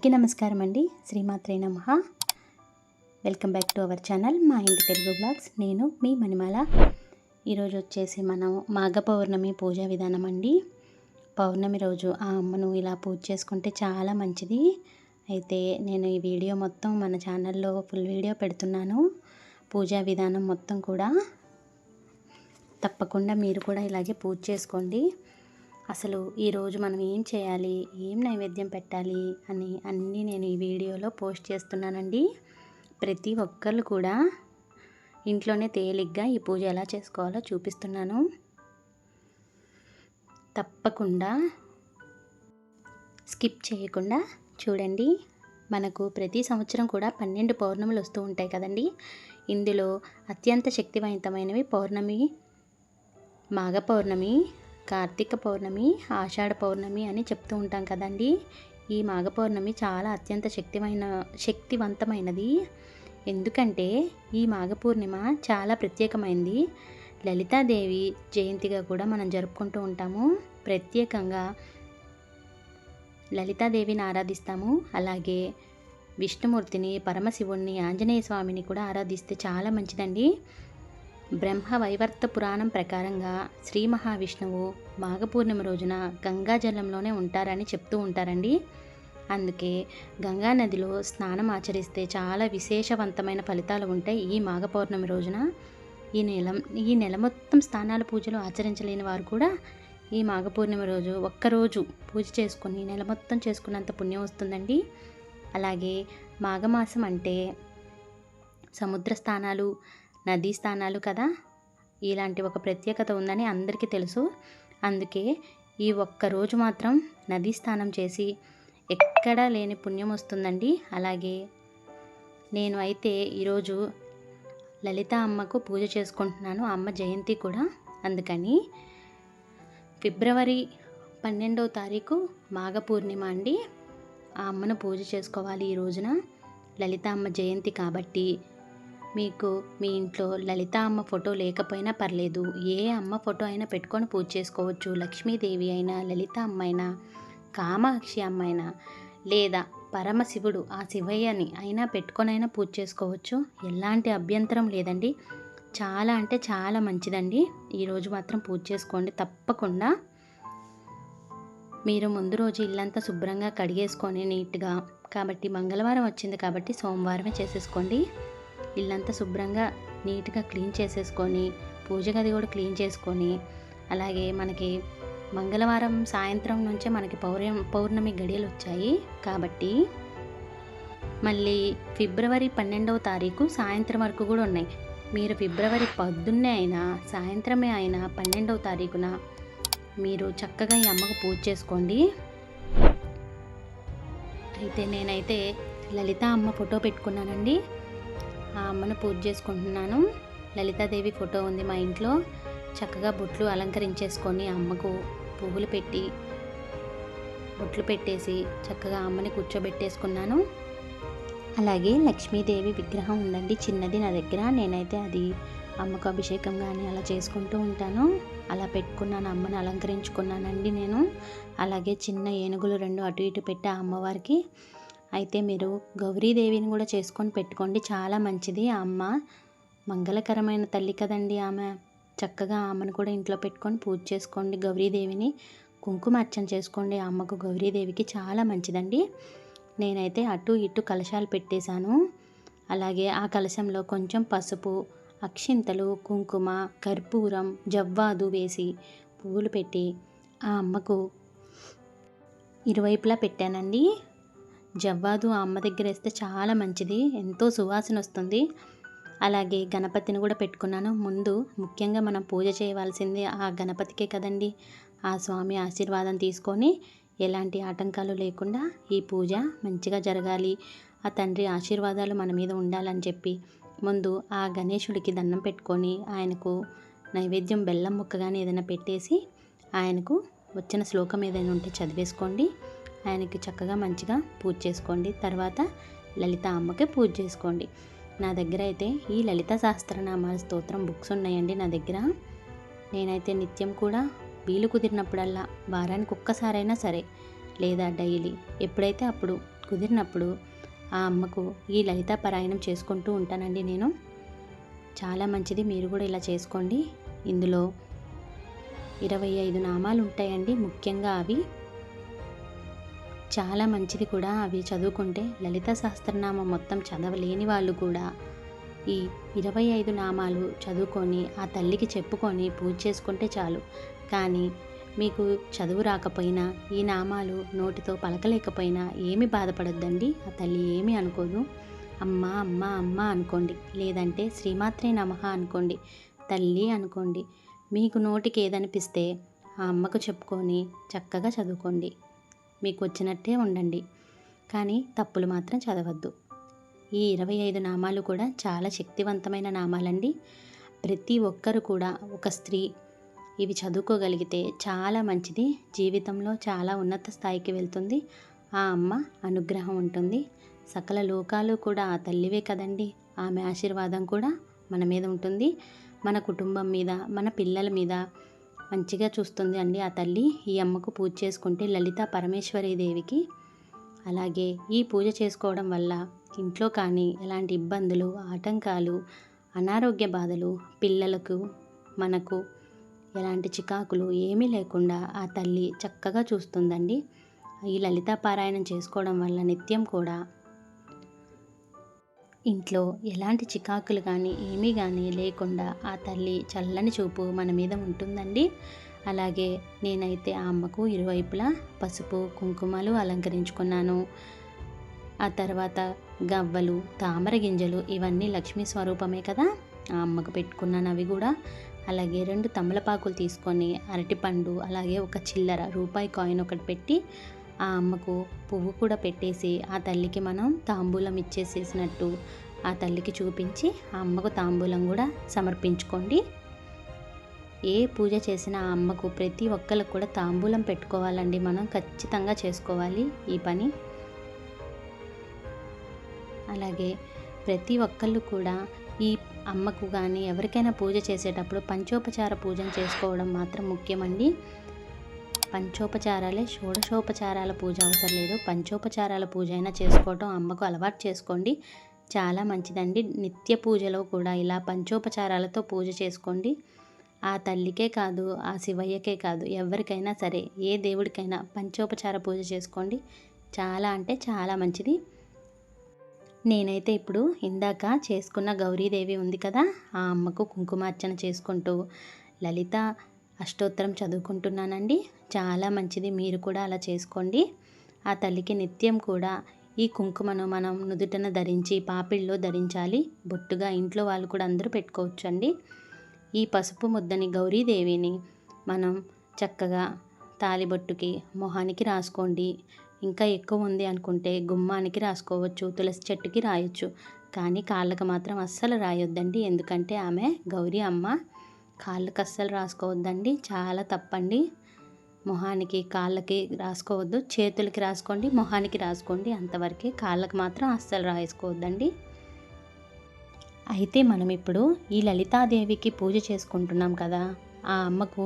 అందరికీ నమస్కారం అండి. శ్రీమాత్రే నమః. Welcome back to our channel మా ఇంటి తెలుగు బ్లాగ్స్. నేను మీ మణిమాల. ఈరోజు వచ్చేసి మనం మాఘ పౌర్ణమి పూజా విధానం అండి. పౌర్ణమి రోజు ఆ అమ్మను ఇలా పూజ చేసుకుంటే చాలా మంచిది. అయితే నేను ఈ వీడియో మొత్తం మన ఛానల్లో ఫుల్ వీడియో పెడుతున్నాను. పూజా విధానం మొత్తం కూడా తప్పకుండా మీరు కూడా ఇలాగే పూజ చేసుకోండి. అసలు ఈరోజు మనం ఏం చేయాలి, ఏం నైవేద్యం పెట్టాలి అని అన్నీ నేను ఈ వీడియోలో పోస్ట్ చేస్తున్నానండి. ప్రతి ఒక్కళ్ళు కూడా ఇంట్లోనే తేలిగ్గా ఈ పూజ ఎలా చేసుకోవాలో చూపిస్తున్నాను. తప్పకుండా స్కిప్ చేయకుండా చూడండి. మనకు ప్రతి సంవత్సరం కూడా 12 పౌర్ణములు వస్తూ ఉంటాయి కదండి. ఇందులో అత్యంత శక్తివంతమైనవి పౌర్ణమి, మాఘ పౌర్ణమి, కార్తీక పౌర్ణమి, ఆషాఢ పౌర్ణమి అని చెప్తూ ఉంటాం కదండి. ఈ మాఘ పౌర్ణమి చాలా అత్యంత శక్తివంతమైనది. ఎందుకంటే ఈ మాఘ పూర్ణిమ చాలా ప్రత్యేకమైనది. లలితాదేవి జయంతిగా కూడా మనం జరుపుకుంటూ ఉంటాము. ప్రత్యేకంగా లలితాదేవిని ఆరాధిస్తాము. అలాగే విష్ణుమూర్తిని, పరమశివుణ్ణి, ఆంజనేయ స్వామిని కూడా ఆరాధిస్తే చాలా మంచిదండి. బ్రహ్మ వైవర్త పురాణం ప్రకారంగా శ్రీ మహావిష్ణువు మాఘ పూర్ణిమ రోజున గంగా జలంలోనే ఉంటారని చెప్తూ ఉంటారండి. అందుకే గంగా నదిలో స్నానం ఆచరిస్తే చాలా విశేషవంతమైన ఫలితాలు ఉంటాయి. ఈ మాఘ పౌర్ణమి రోజున ఈ నెల మొత్తం స్నానాల పూజలు ఆచరించలేని వారు కూడా ఈ మాఘ పూర్ణిమ రోజు ఒక్కరోజు పూజ చేసుకుని నెల మొత్తం చేసుకున్నంత పుణ్యం వస్తుందండి. అలాగే మాఘమాసం అంటే సముద్ర స్థానాలు, నదీ స్థానాలు కదా. ఇలాంటి ఒక ప్రత్యేకత ఉందని అందరికీ తెలుసు. అందుకే ఈ ఒక్కరోజు మాత్రం నదీ స్నానం చేసి ఎక్కడా లేని పుణ్యం వస్తుందండి. అలాగే నేను అయితే ఈరోజు లలిత అమ్మకు పూజ చేసుకుంటున్నాను. అమ్మ జయంతి కూడా. అందుకని ఫిబ్రవరి 12వ తారీఖు మాఘ పూర్ణిమ అండి. ఆ అమ్మను పూజ చేసుకోవాలి ఈ రోజున. లలిత అమ్మ జయంతి కాబట్టి మీకు మీ ఇంట్లో లలిత అమ్మ ఫోటో లేకపోయినా పర్లేదు. ఏ అమ్మ ఫోటో అయినా పెట్టుకొని పూజ చేసుకోవచ్చు. లక్ష్మీదేవి అయినా, లలిత అమ్మ అయినా, కామాక్షి అమ్మ అయినా, లేదా పరమశివుడు ఆ శివయ్యని అయినా పెట్టుకొనైనా పూజ చేసుకోవచ్చు. ఎలాంటి అభ్యంతరం లేదండి. చాలా అంటే చాలా మంచిదండి. ఈరోజు మాత్రం పూజ చేసుకోండి తప్పకుండా. మీరు ముందు రోజు ఇల్లంతా శుభ్రంగా కడిగేసుకొని నీట్గా, కాబట్టి మంగళవారం వచ్చింది కాబట్టి సోమవారమే చేసేసుకోండి. ఇల్లంతా శుభ్రంగా నీట్గా క్లీన్ చేసేసుకొని, పూజ గది కూడా క్లీన్ చేసుకొని, అలాగే మనకి మంగళవారం సాయంత్రం నుంచే మనకి పౌర్ణమి గడియలు వచ్చాయి కాబట్టి మళ్ళీ ఫిబ్రవరి 12వ తారీఖు సాయంత్రం వరకు కూడా ఉన్నాయి. మీరు ఫిబ్రవరి పొద్దున్నే అయినా సాయంత్రమే అయినా 12వ తారీఖున మీరు చక్కగా ఈ అమ్మకు పూజ చేసుకోండి. అయితే నేనైతే లలిత అమ్మ ఫోటో పెట్టుకున్నానండి. ఆ అమ్మను పూజ చేసుకుంటున్నాను. లలితాదేవి ఫోటో ఉంది మా ఇంట్లో. చక్కగా బొట్లు అలంకరించేసుకొని అమ్మకు పువ్వులు పెట్టి బొట్లు పెట్టేసి చక్కగా అమ్మని కూర్చోబెట్టేసుకున్నాను. అలాగే లక్ష్మీదేవి విగ్రహం ఉందండి, చిన్నది నా దగ్గర. నేనైతే అది అమ్మకు అభిషేకం కానీ అలా చేసుకుంటూ ఉంటాను. అలా పెట్టుకున్నాను, అమ్మని అలంకరించుకున్నానండి నేను. అలాగే చిన్న ఏనుగులు 2 అటు ఇటు పెట్టా అమ్మవారికి. అయితే మీరు గౌరీదేవిని కూడా చేసుకొని పెట్టుకోండి, చాలా మంచిది. ఆ అమ్మ మంగళకరమైన తల్లి కదండి. ఆమె చక్కగా ఆమెను కూడా ఇంట్లో పెట్టుకొని పూజ చేసుకోండి. గౌరీదేవిని కుంకుమార్చన చేసుకోండి. ఆ అమ్మకు గౌరీదేవికి చాలా మంచిదండి. నేనైతే అటు ఇటు కలశాలు పెట్టేశాను. అలాగే ఆ కలశంలో కొంచెం పసుపు, అక్షింతలు, కుంకుమ, కర్పూరం, జవ్వాదు వేసి పువ్వులు పెట్టి ఆ అమ్మకు ఇరువైపులా పెట్టానండి. జవ్వాదు ఆ అమ్మ దగ్గర వేస్తే చాలా మంచిది, ఎంతో సువాసన వస్తుంది. అలాగే గణపతిని కూడా పెట్టుకున్నాను. ముందు ముఖ్యంగా మనం పూజ చేయవలసింది ఆ గణపతికే కదండి. ఆ స్వామి ఆశీర్వాదం తీసుకొని ఎలాంటి ఆటంకాలు లేకుండా ఈ పూజ మంచిగా జరగాలి, ఆ తండ్రి ఆశీర్వాదాలు మన మీద ఉండాలని చెప్పి ముందు ఆ గణేశుడికి దండం పెట్టుకొని ఆయనకు నైవేద్యం బెల్లం ముక్క కానీ ఏదైనా పెట్టేసి ఆయనకు వచ్చిన శ్లోకం ఏదైనా ఉంటే చదివేసుకోండి. ఆయనకి చక్కగా మంచిగా పూజ చేసుకోండి. తర్వాత లలిత అమ్మకి పూజ చేసుకోండి. నా దగ్గర అయితే ఈ లలిత సహస్రనామాల స్తోత్రం బుక్స్ ఉన్నాయండి నా దగ్గర. నేనైతే నిత్యం కూడా వీలు కుదిరినప్పుడల్లా వారానికి ఒక్కసారైనా సరే, లేదా డైలీ ఎప్పుడైతే అప్పుడు కుదిరినప్పుడు ఆ అమ్మకు ఈ లలితా పారాయణం చేసుకుంటూ ఉంటానండి నేను. చాలా మంచిది, మీరు కూడా ఇలా చేసుకోండి. ఇందులో 25 నామాలు ఉంటాయండి. ముఖ్యంగా అవి చాలా మంచిది కూడా. అవి చదువుకుంటే లలితా సహస్రనామం మొత్తం చదవలేని వాళ్ళు కూడా ఈ 25 నామాలు చదువుకొని ఆ తల్లికి చెప్పుకొని పూజ చేసుకుంటే చాలు. కానీ మీకు చదువు రాకపోయినా, ఈ నామాలు నోటితో పలకలేకపోయినా ఏమి బాధపడొద్దండి. ఆ తల్లి ఏమీ అనుకోదు. అమ్మ అమ్మ అమ్మ అనుకోండి, లేదంటే శ్రీమాత్రే నమః అనుకోండి, తల్లి అనుకోండి. మీకు నోటికి ఏదనిపిస్తే ఆ అమ్మకు చెప్పుకొని చక్కగా చదువుకోండి. మీకు వచ్చినట్టే ఉండండి, కానీ తప్పులు మాత్రం చదవద్దు. ఈ 25 నామాలు కూడా చాలా శక్తివంతమైన నామాలండి. ప్రతి ఒక్కరు కూడా, ఒక స్త్రీ ఇవి చదువుకోగలిగితే చాలా మంచిది. జీవితంలో చాలా ఉన్నత స్థాయికి వెళ్తుంది. ఆ అమ్మ అనుగ్రహం ఉంటుంది. సకల లోకాలు కూడా ఆ తల్లివే కదండి. ఆమె ఆశీర్వాదం కూడా మన మీద ఉంటుంది. మన కుటుంబం మీద, మన పిల్లల మీద మంచిగా చూస్తుంది అండి ఆ తల్లి. ఈ అమ్మకు పూజ చేసుకుంటే, లలితా పరమేశ్వరీ దేవికి. అలాగే ఈ పూజ చేసుకోవడం వల్ల ఇంట్లో కానీ ఎలాంటి ఇబ్బందులు, ఆటంకాలు, అనారోగ్య బాధలు, పిల్లలకు మనకు ఎలాంటి చికాకులు ఏమీ లేకుండా ఆ తల్లి చక్కగా చూస్తుందండి. ఈ లలితా పారాయణం చేసుకోవడం వల్ల నిత్యం కూడా ఇంట్లో ఎలాంటి చికాకులు కానీ ఏమీ కానీ లేకుండా ఆ తల్లి చల్లని చూపు మన మీద ఉంటుందండి. అలాగే నేనైతే ఆ అమ్మకు ఇరువైపులా పసుపు కుంకుమలు అలంకరించుకున్నాను. ఆ తర్వాత గవ్వలు, తామర గింజలు, ఇవన్నీ లక్ష్మీ స్వరూపమే కదా, ఆ అమ్మకు పెట్టుకున్నాను అవి కూడా. అలాగే 2 తమలపాకులు తీసుకొని, అరటిపండు, అలాగే ఒక చిల్లర రూపాయి కాయిన్ ఒకటి పెట్టి ఆ అమ్మకు పువ్వు కూడా పెట్టేసి ఆ తల్లికి మనం తాంబూలం ఇచ్చేసేసినట్టు ఆ తల్లికి చూపించి ఆ అమ్మకు తాంబూలం కూడా సమర్పించుకోండి. ఏ పూజ చేసినా ఆ అమ్మకు ప్రతి ఒక్కరికి కూడా తాంబూలం పెట్టుకోవాలండి. మనం ఖచ్చితంగా చేసుకోవాలి ఈ పని. అలాగే ప్రతి ఒక్కళ్ళు కూడా ఈ అమ్మకు కానీ ఎవరికైనా పూజ చేసేటప్పుడు పంచోపచార పూజను చేసుకోవడం మాత్రం ముఖ్యమండి. పంచోపచారాలే, షోడశోపచారాల పూజ అవసరం లేదు. పంచోపచారాల పూజ అయినా చేసుకోవడం అమ్మకు అలవాటు చేసుకోండి, చాలా మంచిదండి. నిత్య పూజలో కూడా ఇలా పంచోపచారాలతో పూజ చేసుకోండి. ఆ తల్లికే కాదు, ఆ శివయ్యకే కాదు, ఎవరికైనా సరే, ఏ దేవుడికైనా పంచోపచార పూజ చేసుకోండి. చాలా అంటే చాలా మంచిది. నేనైతే ఇప్పుడు ఇందాక చేసుకున్న గౌరీదేవి ఉంది కదా, ఆ అమ్మకు కుంకుమార్చన చేసుకుంటూ లలిత అష్టోత్తరం చదువుకుంటున్నానండి. చాలా మంచిది, మీరు కూడా అలా చేసుకోండి. ఆ తల్లికి నిత్యం కూడా ఈ కుంకుమను మనం నుదుటన ధరించి, పాపిల్లో ధరించాలి. బొట్టుగా ఇంట్లో వాళ్ళు కూడా అందరూ పెట్టుకోవచ్చు అండి. ఈ పసుపు ముద్దని, గౌరీదేవిని మనం చక్కగా తాలిబొట్టుకి, మొహానికి రాసుకోండి. ఇంకా ఎక్కువ ఉంది అనుకుంటే గుమ్మానికి రాసుకోవచ్చు, తులసి చెట్టుకి రాయొచ్చు. కానీ కాళ్ళకు మాత్రం అస్సలు రాయొద్దండి, ఎందుకంటే ఆమె గౌరీ అమ్మ. కాళ్ళకు అస్సలు రాసుకోవద్దండి, చాలా తప్పండి. మొహానికి, కాళ్ళకి రాసుకోవద్దు. చేతులకి రాసుకోండి, మొహానికి రాసుకోండి, అంతవరకే. కాళ్ళకు మాత్రం అస్సలు రాసుకోవద్దండి. అయితే మనం ఇప్పుడు ఈ లలితాదేవికి పూజ చేసుకుంటున్నాం కదా, ఆ అమ్మకు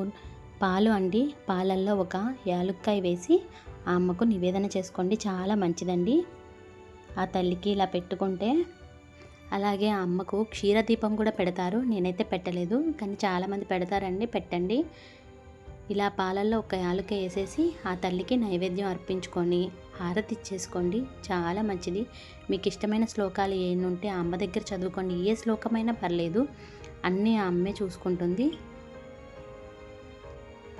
పాలు అండి, పాలల్లో ఒక యాలుక్కాయ వేసి ఆ అమ్మకు నివేదన చేసుకోండి, చాలా మంచిదండి. ఆ తల్లికి ఇలా పెట్టుకుంటే. అలాగే ఆ అమ్మకు క్షీరదీపం కూడా పెడతారు. నేనైతే పెట్టలేదు, కానీ చాలామంది పెడతారండి, పెట్టండి. ఇలా పాలల్లో ఒక యాలుక్కాయ వేసేసి ఆ తల్లికి నైవేద్యం అర్పించుకొని హారతి ఇచ్చేసుకోండి, చాలా మంచిది. మీకు ఇష్టమైన శ్లోకాలు ఏమి ఉంటే ఆ అమ్మ దగ్గర చదువుకోండి, ఏ శ్లోకమైనా పర్లేదు, అన్నీ ఆ అమ్మే చూసుకుంటుంది.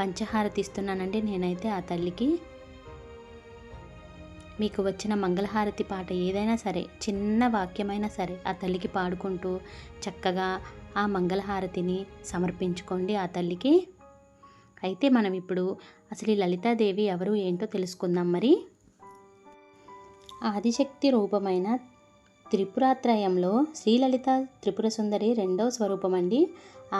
పంచహారతి ఇస్తున్నానండి నేనైతే ఆ తల్లికి. మీకు వచ్చిన మంగళహారతి పాట ఏదైనా సరే, చిన్న వాక్యమైనా సరే ఆ తల్లికి పాడుకుంటూ చక్కగా ఆ మంగళహారతిని సమర్పించుకోండి ఆ తల్లికి. అయితే మనం ఇప్పుడు అసలు ఈ లలితాదేవి ఎవరు ఏంటో తెలుసుకుందాం. మరి ఆదిశక్తి రూపమైన త్రిపురాత్రయంలో శ్రీలలిత త్రిపుర సుందరి 2వ స్వరూపం అండి.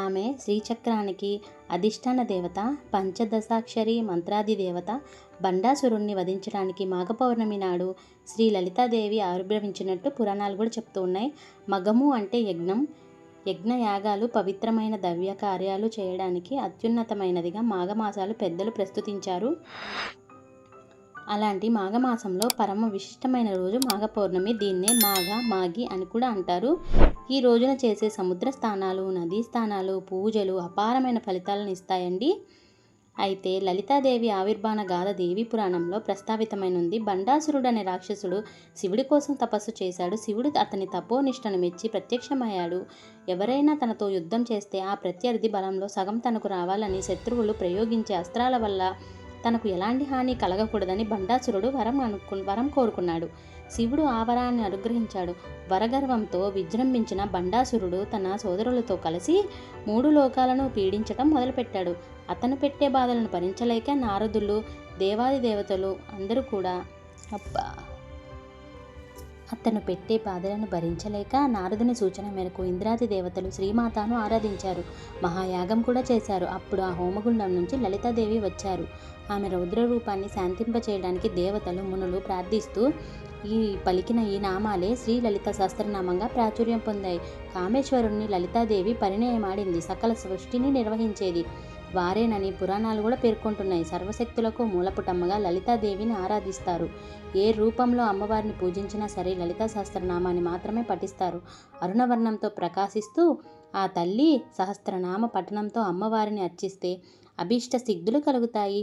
ఆమె శ్రీచక్రానికి అధిష్టాన దేవత, పంచదశాక్షరి మంత్రాది దేవత. బండాసురుణ్ణి వధించడానికి మాఘ పౌర్ణమి నాడు శ్రీ లలితాదేవి ఆవిర్భవించినట్టు పురాణాలు కూడా చెప్తూ ఉన్నాయి. మగము అంటే యజ్ఞం. యజ్ఞయాగాలు, పవిత్రమైన దవ్య కార్యాలు చేయడానికి అత్యున్నతమైనదిగా మాఘమాసాలు పెద్దలు ప్రస్తుతించారు. అలాంటి మాఘమాసంలో పరమ విశిష్టమైన రోజు మాఘ పౌర్ణమి. దీన్నే మాగి అని కూడా అంటారు. ఈ రోజున చేసే సముద్ర స్నానాలు, నదీ స్నానాలు, పూజలు అపారమైన ఫలితాలను ఇస్తాయండి. అయితే లలితాదేవి ఆవిర్భాన గాథ దేవీ పురాణంలో ప్రస్తావితమైనది. బండాసురుడు అనే రాక్షసుడు శివుడి కోసం తపస్సు చేశాడు. శివుడు అతని తపోనిష్టను మెచ్చి ప్రత్యక్షమయ్యాడు. ఎవరైనా తనతో యుద్ధం చేస్తే ఆ ప్రత్యర్థి బలంలో సగం తనకు రావాలని శత్రువులు ప్రయోగించే అస్త్రాల వల్ల తనకు ఎలాంటి హాని కలగకూడదని బండాసురుడు వరం కోరుకున్నాడు. శివుడు ఆ వరాన్ని అనుగ్రహించాడు. వరగర్వంతో విజృంభించిన బండాసురుడు తన సోదరులతో కలిసి 3 లోకాలను పీడించటం మొదలుపెట్టాడు. అతను పెట్టే బాధలను భరించలేక నారదులు, దేవాది దేవతలు అందరూ కూడా నారదుని సూచన మేరకు ఇంద్రాది దేవతలు శ్రీమాతను ఆరాధించారు. మహాయాగం కూడా చేశారు. అప్పుడు ఆ హోమగుండం నుంచి లలితాదేవి వచ్చారు. ఆమె రౌద్ర రూపాన్ని శాంతింపచేయడానికి దేవతలు, మునులు ప్రార్థిస్తూ పలికిన ఈ నామాలే శ్రీ లలిత సహస్రనామంగా ప్రాచుర్యం పొందాయి. కామేశ్వరుణ్ణి లలితాదేవి పరిణయమాడింది. సకల సృష్టిని నిర్వహించేది వారేనని పురాణాలు కూడా పేర్కొంటున్నాయి. సర్వశక్తులకు మూలపుటమ్మగా లలితాదేవిని ఆరాధిస్తారు. ఏ రూపంలో అమ్మవారిని పూజించినా సరే లలితా సహస్రనామాన్ని మాత్రమే పఠిస్తారు. అరుణవర్ణంతో ప్రకాశిస్తూ ఆ తల్లి సహస్రనామ పఠనంతో అమ్మవారిని అర్చిస్తే అభీష్ట సిద్ధులు కలుగుతాయి.